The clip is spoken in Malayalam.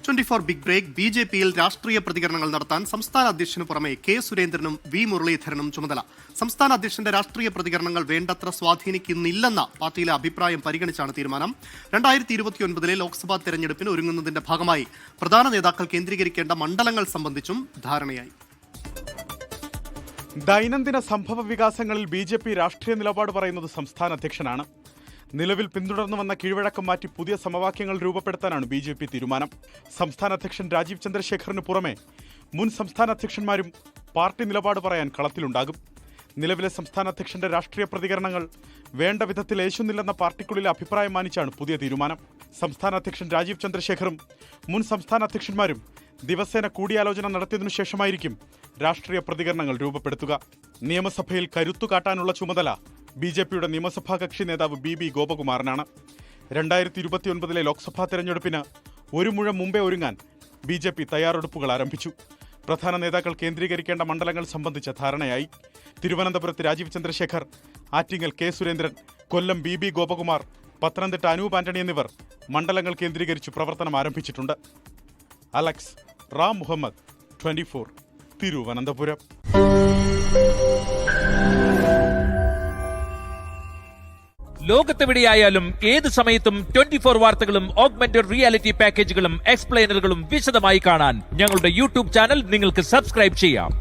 24 ബിഗ് ബ്രേക്ക്. ബി.ജെ.പിയിൽ രാഷ്ട്രീയ പ്രതികരണങ്ങൾ നടത്താൻ സംസ്ഥാന അധ്യക്ഷന് പുറമെ കെ സുരേന്ദ്രനും വി മുരളീധരനും ചുമതല. സംസ്ഥാന അധ്യക്ഷന്റെ രാഷ്ട്രീയ പ്രതികരണങ്ങൾ വേണ്ടത്ര സ്വാധീനിക്കുന്നില്ലെന്ന പാർട്ടിയിലെ അഭിപ്രായം പരിഗണിച്ചാണ് തീരുമാനം. 2029 ലോക്സഭാ തെരഞ്ഞെടുപ്പിന് ഒരുങ്ങുന്നതിന്റെ ഭാഗമായി പ്രധാന നേതാക്കൾ കേന്ദ്രീകരിക്കേണ്ട മണ്ഡലങ്ങൾ സംബന്ധിച്ചും ധാരണയായി. ദൈനംദിന സംഭവ വികാസങ്ങളിൽ ബി.ജെ.പി രാഷ്ട്രീയ നിലപാട് പറയുന്നത് സംസ്ഥാന അധ്യക്ഷനാണ്. നിലവിൽ പിന്തുടർന്നു വന്ന കീഴ്വഴക്കം മാറ്റി പുതിയ സമവാക്യങ്ങൾ രൂപപ്പെടുത്താനാണ് ബി.ജെ.പി തീരുമാനം. സംസ്ഥാന അധ്യക്ഷൻ രാജീവ് ചന്ദ്രശേഖറിന് പുറമെ മുൻ സംസ്ഥാന അധ്യക്ഷന്മാരും പാർട്ടി നിലപാട് പറയാൻ കളത്തിലുണ്ടാകും. നിലവിലെ സംസ്ഥാന അധ്യക്ഷന്റെ രാഷ്ട്രീയ പ്രതികരണങ്ങൾ വേണ്ട വിധത്തിൽ യേശുന്നില്ലെന്ന പാർട്ടിക്കുള്ളിലെ അഭിപ്രായം മാനിച്ചാണ് പുതിയ തീരുമാനം. സംസ്ഥാന അധ്യക്ഷൻ രാജീവ് ചന്ദ്രശേഖറും മുൻ സംസ്ഥാന അധ്യക്ഷന്മാരും ദിവസേന കൂടിയാലോചന നടത്തിയതിനു ശേഷമായിരിക്കും രാഷ്ട്രീയ പ്രതികരണങ്ങൾ രൂപപ്പെടുത്തുക. നിയമസഭയിൽ കരുത്തു കാട്ടാനുള്ള ചുമതല ബി.ജെ.പിയുടെ നിയമസഭാ കക്ഷി നേതാവ് ബി ഗോപകുമാറിനാണ്. 2029 ലോക്സഭാ തെരഞ്ഞെടുപ്പിന് ഒരു മുഴം മുമ്പേ ഒരുങ്ങാൻ ബി.ജെ.പി തയ്യാറെടുപ്പുകൾ ആരംഭിച്ചു. പ്രധാന നേതാക്കൾ കേന്ദ്രീകരിക്കേണ്ട മണ്ഡലങ്ങൾ സംബന്ധിച്ച ധാരണയായി. തിരുവനന്തപുരത്ത് രാജീവ് ചന്ദ്രശേഖർ, ആറ്റിങ്ങൽ കെ സുരേന്ദ്രൻ, കൊല്ലം ബി ഗോപകുമാർ, പത്തനംതിട്ട അനൂപ് ആന്റണി എന്നിവർ മണ്ഡലങ്ങൾ കേന്ദ്രീകരിച്ച് പ്രവർത്തനം ആരംഭിച്ചിട്ടുണ്ട്. അലക്സ് റാം മുഹമ്മദ്, 24, തിരുവനന്തപുരം. ലോകത്തെവിടെയായാലും ഏത് സമയത്തും 24 വാർത്തകളും ഓഗ്മെന്റഡ് റിയാലിറ്റി പാക്കേജുകളും എക്സ്പ്ലെയിനറുകളും വിശദമായി കാണാൻ ഞങ്ങളുടെ യൂട്യൂബ് ചാനൽ നിങ്ങൾക്ക് സബ്സ്ക്രൈബ് ചെയ്യാം.